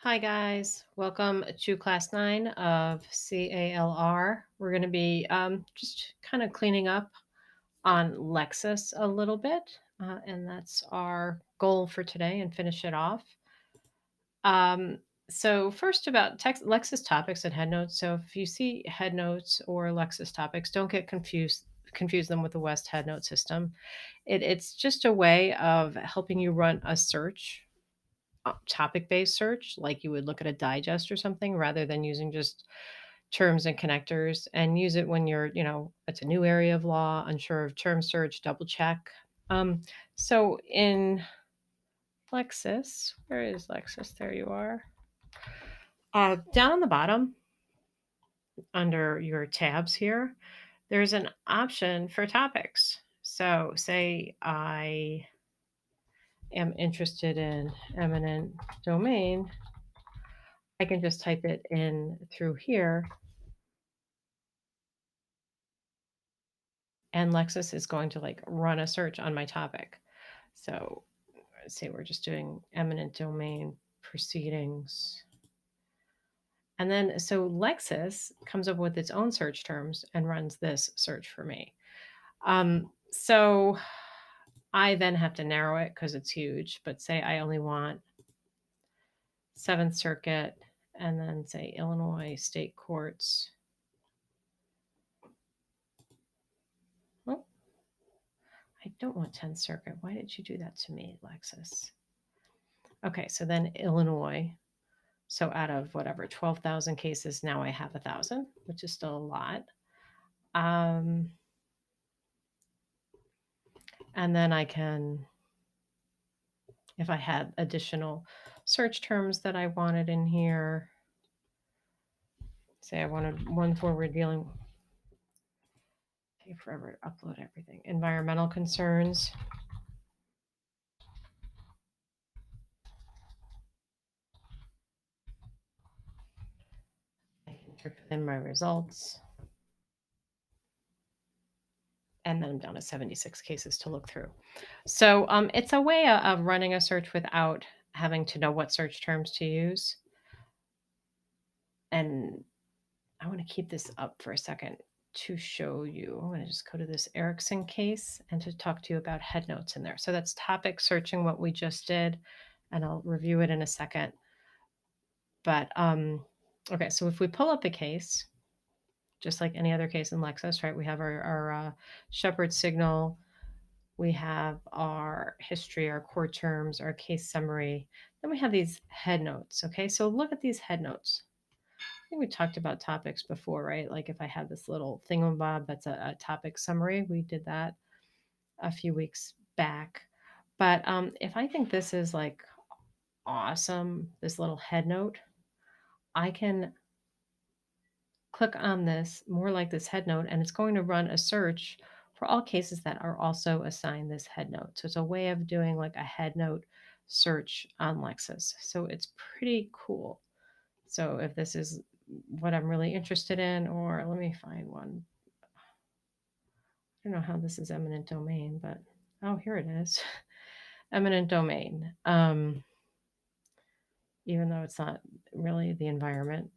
Hi, guys. Welcome to class 9 of CALR. We're going to be just kind of cleaning up on Lexis a little bit, and that's our goal for today and finish it off. Um, so, first about text Lexis topics and headnotes. So, if you see headnotes or Lexis topics, don't get confuse them with the West headnote system. It's just a way of helping you run a search topic-based search, like you would look at a digest or something, rather than using just terms and connectors, and use it when it's a new area of law, unsure of term search, double check. So in Lexis, where is Lexis? There you are. Down on the bottom, under your tabs here, there's an option for topics. So say I am interested in eminent domain, I can just type it in through here, and Lexis is going to like run a search on my topic. So let's say we're just doing eminent domain proceedings. And then so Lexis comes up with its own search terms and runs this search for me. So I then have to narrow it because it's huge, but say I only want Seventh Circuit and then say Illinois state courts. Oh, I don't want 10th Circuit. Why did you do that to me, Lexis? Okay, so then Illinois. So out of whatever 12,000 cases, now I have 1,000, which is still a lot. Um, and then I can, if I had additional search terms that I wanted in here, say I wanted one where we're dealing, take forever to upload everything, environmental concerns. I can type in my results. And then I'm down to 76 cases to look through. So it's a way of running a search without having to know what search terms to use. And I want to keep this up for a second to show you. I'm going to just go to this Erickson case and to talk to you about headnotes in there. So that's topic searching, what we just did, and I'll review it in a second. But okay, so if we pull up a case, just like any other case in Lexis, right? We have our Shepherd signal, we have our history, our core terms, our case summary. Then we have these headnotes. Okay, so look at these headnotes. I think we talked about topics before, right? Like if I had this little thingamabob that's a topic summary, we did that a few weeks back. But if I think this is like awesome, this little head note, I can click on this more like this head note, and it's going to run a search for all cases that are also assigned this head note. So it's a way of doing like a head note search on Lexis. So it's pretty cool. So if this is what I'm really interested in, or let me find one. I don't know how this is eminent domain, but oh, here it is. Eminent domain. Even though it's not really the environment,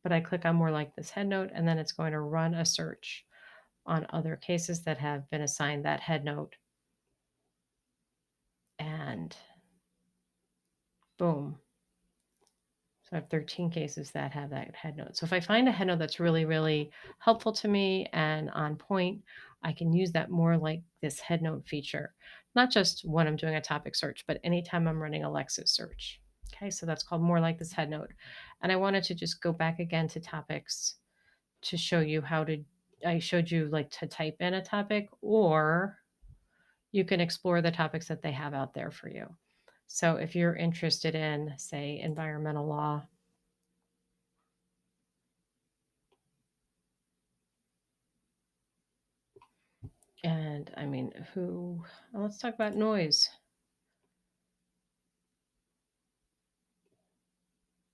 but I click on more like this head note, and then it's going to run a search on other cases that have been assigned that head note. And boom. So I have 13 cases that have that head note. So if I find a head note that's really, really helpful to me and on point, I can use that more like this head note feature, not just when I'm doing a topic search, but anytime I'm running a Lexis search. Okay, so that's called more like this head note. And I wanted to just go back again to topics to show you how to, I showed you like to type in a topic, or you can explore the topics that they have out there for you. So if you're interested in, say, environmental law, and I mean, let's talk about noise.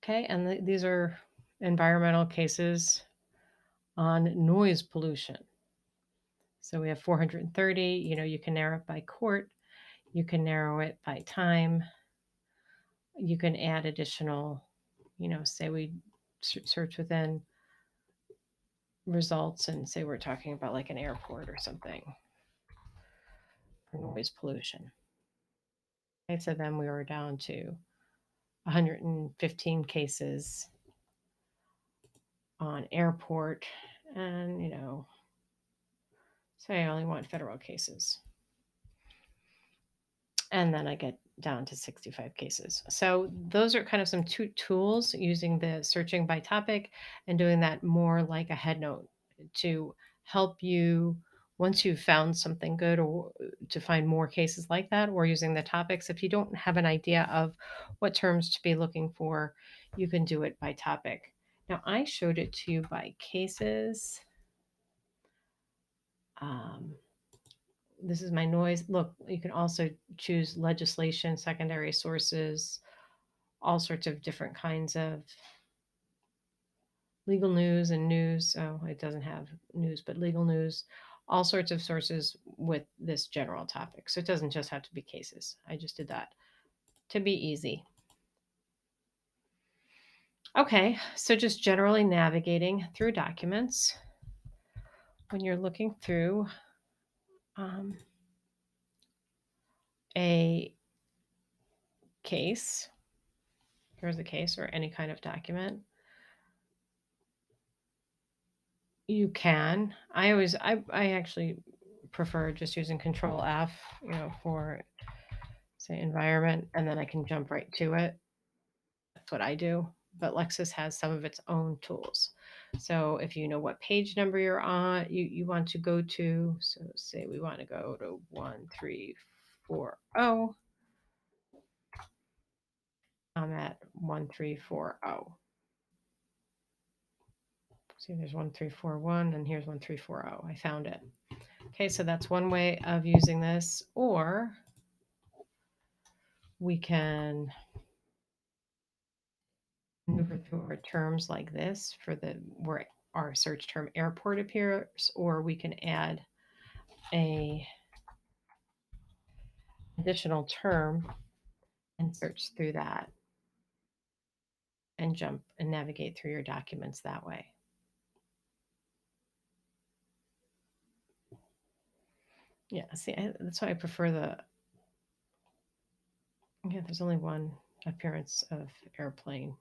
Okay, and these are environmental cases on noise pollution. So we have 430, you can narrow it by court, you can narrow it by time, you can add additional say we search within results and say we're talking about like an airport or something for noise pollution. Okay, so then we were down to 115 cases on airport, and say I only want federal cases. And then I get down to 65 cases. So those are kind of some two tools using the searching by topic and doing that more like a head note to help you once you've found something good, or to find more cases like that, or using the topics. If you don't have an idea of what terms to be looking for, you can do it by topic. Now I showed it to you by cases. Um, this is my noise. Look, you can also choose legislation, secondary sources, all sorts of different kinds of legal news and news. So it doesn't have news, but legal news, all sorts of sources with this general topic. So it doesn't just have to be cases. I just did that to be easy. Okay, so just generally navigating through documents when you're looking through a case. Here's a case or any kind of document. You can. I actually prefer just using Control F, for say environment, and then I can jump right to it. That's what I do. But Lexis has some of its own tools. So if you know what page number you're on, you want to go to, so say we want to go to 1340. I'm at 1340. See, there's 1341 and here's 1340. I found it. Okay, so that's one way of using this, or we can maneuver through our terms like this for where our search term airport appears, or we can add a additional term and search through that and jump and navigate through your documents that way. Yeah, see, that's why I prefer there's only one appearance of airplane.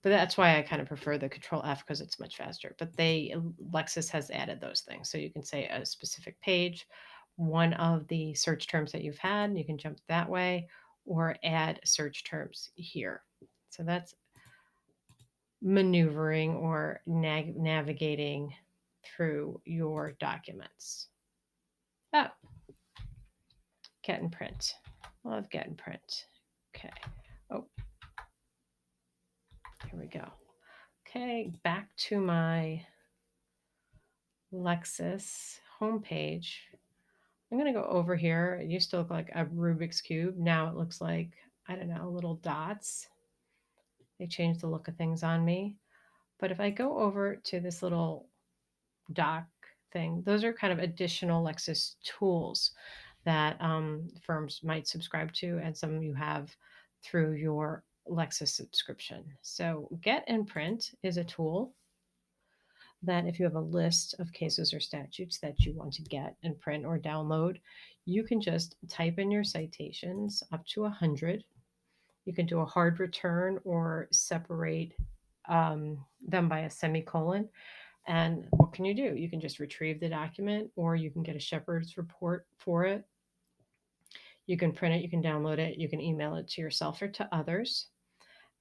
But that's why I kind of prefer the Control F because it's much faster. But Lexis has added those things. So you can say a specific page, one of the search terms that you've had, you can jump that way, or add search terms here. So that's maneuvering or navigating through your documents. Oh, get and print. Love get and print. Okay. Oh, here we go. Okay, back to my Lexis homepage. I'm going to go over here. It used to look like a Rubik's Cube. Now it looks like, I don't know, little dots. They changed the look of things on me. But if I go over to this little doc thing, those are kind of additional Lexis tools that firms might subscribe to, and some you have through your Lexis subscription. So Get and Print is a tool that if you have a list of cases or statutes that you want to get and print or download, you can just type in your citations up to 100. You can do a hard return or separate them by a semicolon. And what can you do? You can just retrieve the document, or you can get a shepherd's report for it. You can print it, you can download it, you can email it to yourself or to others.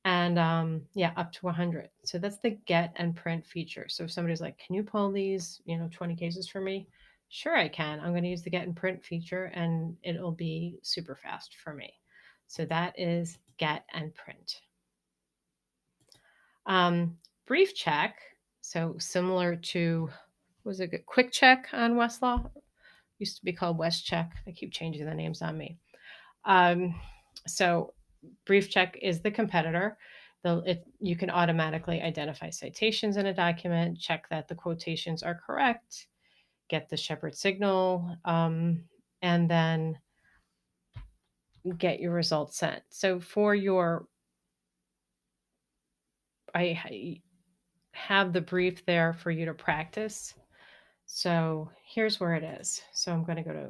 And up to 100. So that's the get and print feature. So if somebody's like, can you pull these 20 cases for me? Sure, I can. I'm going to use the get and print feature, and it'll be super fast for me. So that is get and print. Brief check. So similar to, was it a quick check on Westlaw? Used to be called West Check. They keep changing the names on me. So Brief Check is the competitor. You can automatically identify citations in a document, check that the quotations are correct, get the shepherd signal, and then get your results sent. So for your I have the brief there for you to practice. So here's where it is. So I'm going to go to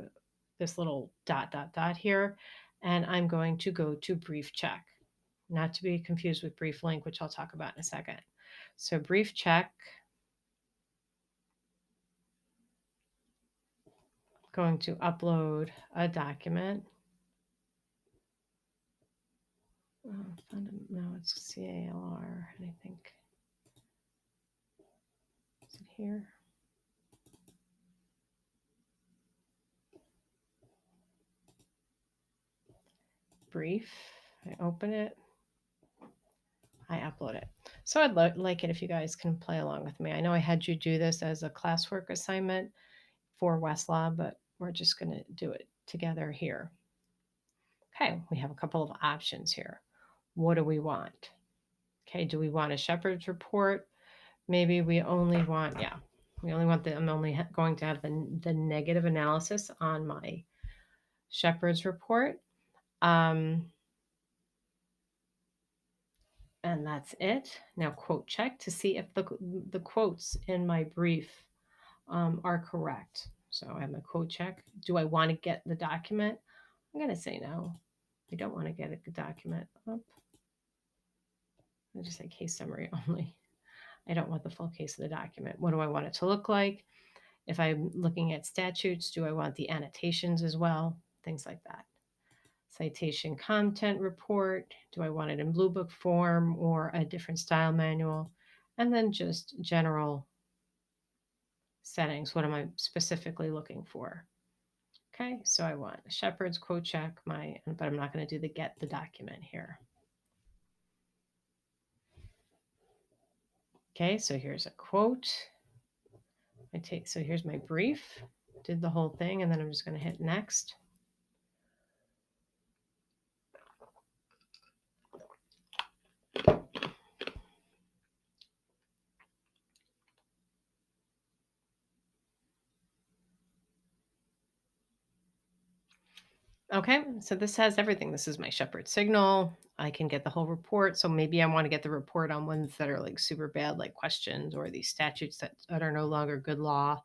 this little dot here, and I'm going to go to brief check, not to be confused with brief link, which I'll talk about in a second. So brief check, going to upload a document. No, it's CALR, I think. Is it here? Brief. I open it. I upload it. So I'd like it if you guys can play along with me. I know I had you do this as a classwork assignment for Westlaw, but we're just going to do it together here. Okay, we have a couple of options here. What do we want? Okay, do we want a shepherd's report? Maybe we only want, I'm only going to have the negative analysis on my shepherd's report. And that's it. Now quote check to see if the quotes in my brief are correct. So I have my quote check. Do I want to get the document? I'm going to say no. I don't want to get a document. I just say case summary only. I don't want the full case of the document. What do I want it to look like? If I'm looking at statutes, do I want the annotations as well? Things like that. Citation content report. Do I want it in Blue Book form or a different style manual? And then just general settings. What am I specifically looking for? Okay, so I want Shepherd's quote check but I'm not going to do the get the document here. Okay, so here's a quote. So here's my brief, did the whole thing, and then I'm just going to hit next. Okay, so this has everything. This is my Shepherd signal. I can get the whole report. So maybe I want to get the report on ones that are like super bad, like questions or these statutes that are no longer good law,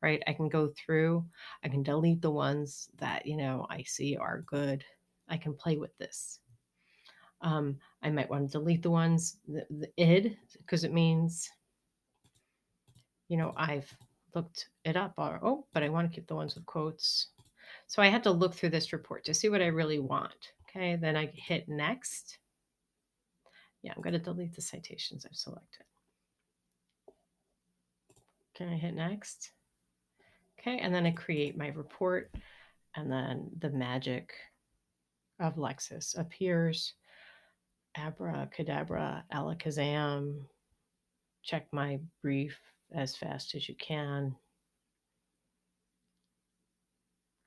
right? I can go through, I can delete the ones that, I see are good. I can play with this. I might want to delete the ones, the id, because it means, I've looked it up. But I want to keep the ones with quotes. So I had to look through this report to see what I really want. Okay, then I hit next. Yeah, I'm going to delete the citations I've selected. Can I hit next? Okay, and then I create my report, and then the magic of Lexis appears. Abracadabra, alakazam. Check my brief as fast as you can.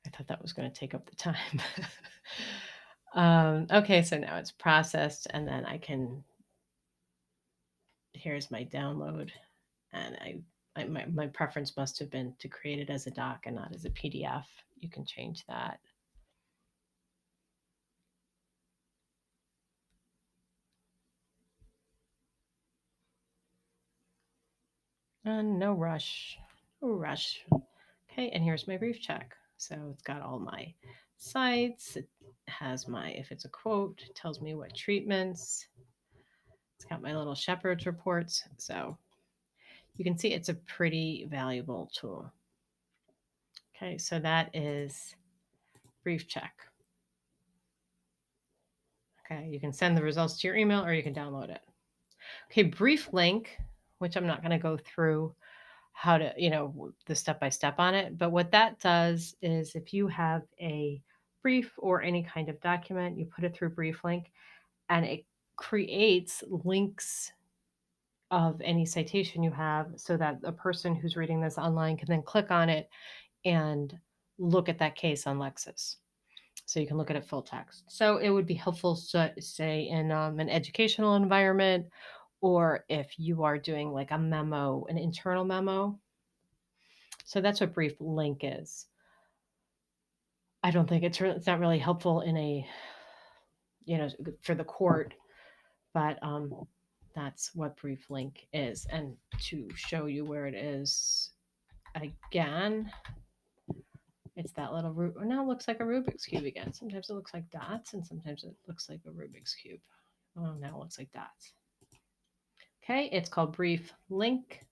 I thought that was going to take up the time. Okay, so now it's processed, and then here's my download, and my preference must have been to create it as a doc and not as a PDF. You can change that. And no rush. No rush. Okay, and here's my brief check. So it's got all my sites. It has if it's a quote, it tells me what treatments. It's got my little Shepherd's reports. So you can see it's a pretty valuable tool. Okay, so that is brief check. Okay, you can send the results to your email or you can download it. Okay, brief link, which I'm not going to go through how to, the step-by-step on it. But what that does is if you have a brief or any kind of document, you put it through brief link and it creates links of any citation you have so that a person who's reading this online can then click on it and look at that case on Lexis. So you can look at it full text. So it would be helpful, say, in an educational environment, or if you are doing like a memo, an internal memo. So that's what brief link is. I don't think it's not really helpful in a, for the court, but That's what brief link is. And to show you where it is again, it's that little now it looks like a Rubik's Cube again. Sometimes it looks like dots and sometimes it looks like a Rubik's Cube. Oh, now it looks like dots. Okay, it's called brief link.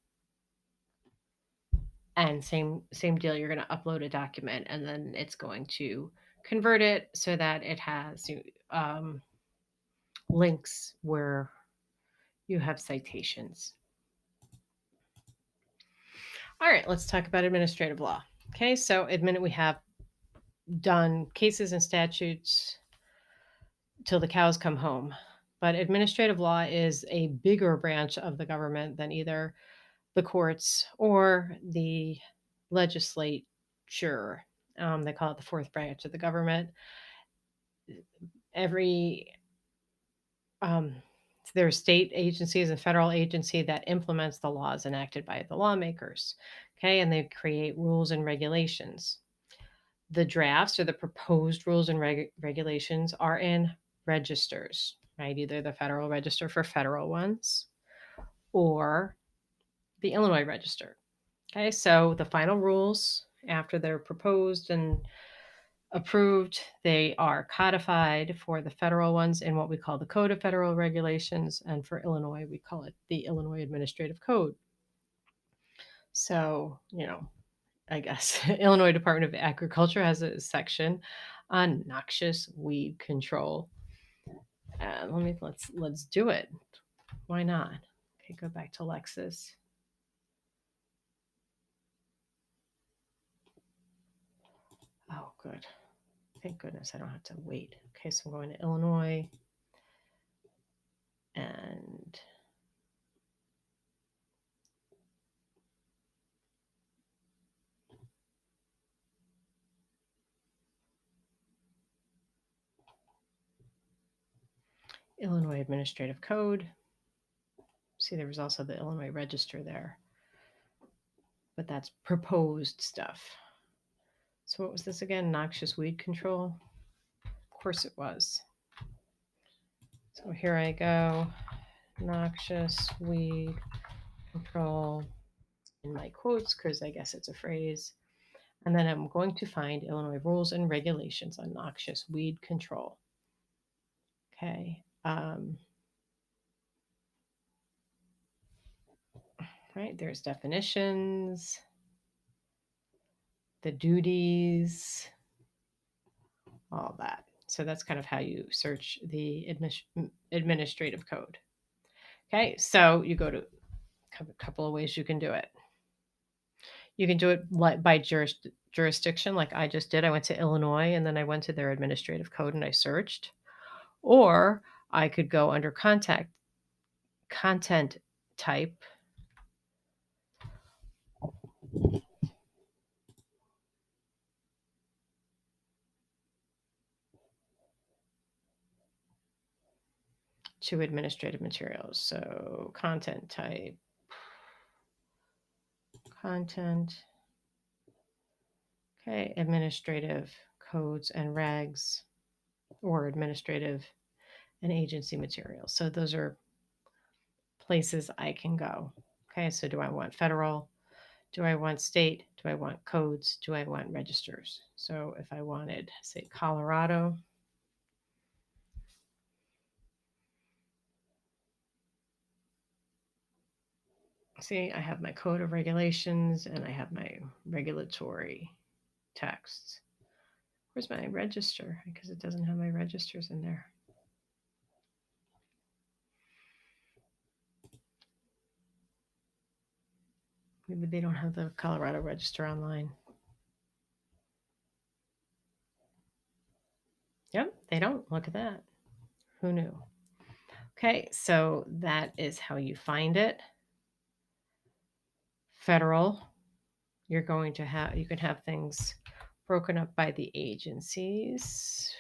And same deal, you're going to upload a document and then it's going to convert it so that it has links where you have citations. All right, let's talk about administrative law. Okay, so we have done cases and statutes till the cows come home. But administrative law is a bigger branch of the government than either the courts or the legislature. They call it the fourth branch of the government. There are state agencies and federal agency that implements the laws enacted by the lawmakers. Okay, and they create rules and regulations. The drafts or the proposed rules and regulations are in registers, right? Either the Federal Register for federal ones or the Illinois Register. Okay, so the final rules, after they're proposed and approved, they are codified for the federal ones in what we call the Code of Federal Regulations, and for Illinois, we call it the Illinois Administrative Code. So, I guess Illinois Department of Agriculture has a section on noxious weed control. And let's do it. Why not? Okay, go back to Lexis. Oh, good. Thank goodness I don't have to wait. Okay, so I'm going to Illinois and Illinois Administrative Code. See, there was also the Illinois Register there, but that's proposed stuff. So what was this again? Noxious weed control? Of course it was. So here I go. Noxious weed control in my quotes because I guess it's a phrase. And then I'm going to find Illinois rules and regulations on noxious weed control. Okay. Right, there's definitions, the duties, all that. So that's kind of how you search the administrative code. Okay, so you go to a couple of ways you can do it. You can do it by jurisdiction, like I just did. I went to Illinois and then I went to their administrative code and I searched. Or I could go under content type. To administrative materials. So content type, content. Okay, administrative codes and regs, or administrative and agency materials. So those are places I can go. Okay, so do I want federal? Do I want state? Do I want codes? Do I want registers? So if I wanted, say, Colorado, see, I have my code of regulations and I have my regulatory texts. Where's my register? Because it doesn't have my registers in there. Maybe they don't have the Colorado Register online. Yep, they don't. Look at that. Who knew? Okay, so that is how you find it. Federal, you can have things broken up by the agencies.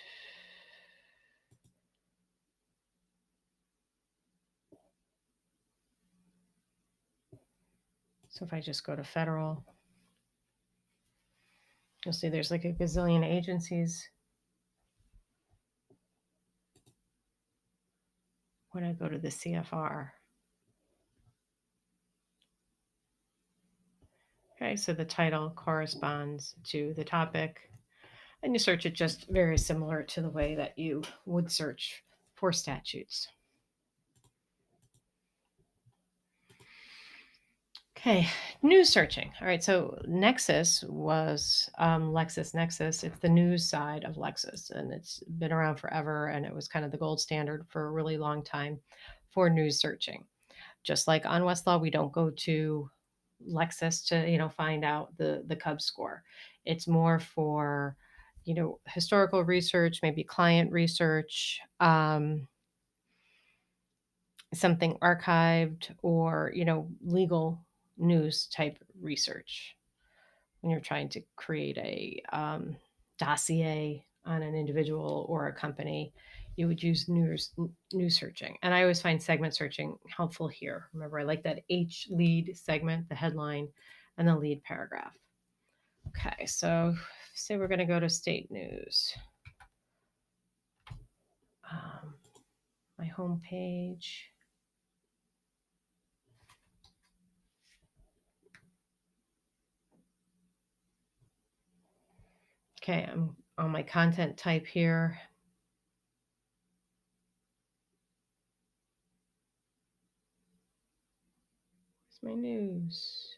So if I just go to federal, you'll see there's like a gazillion agencies. When I go to the CFR, Okay, so the title corresponds to the topic, and you search it just very similar to the way that you would search for statutes. Okay, news searching. All right, so Nexis was LexisNexis. It's the news side of Lexis, and it's been around forever, and it was kind of the gold standard for a really long time for news searching. Just like on Westlaw, we don't go to Lexis to find out the Cubs score. It's more for historical research, maybe client research, something archived, or legal news type research. When you're trying to create a dossier on an individual or a company, you would use news searching. And I always find segment searching helpful here. Remember, I like that H lead segment, the headline, and the lead paragraph. Okay, so say we're going to go to state news. My home page. Okay, I'm on my content type here. Where's my news?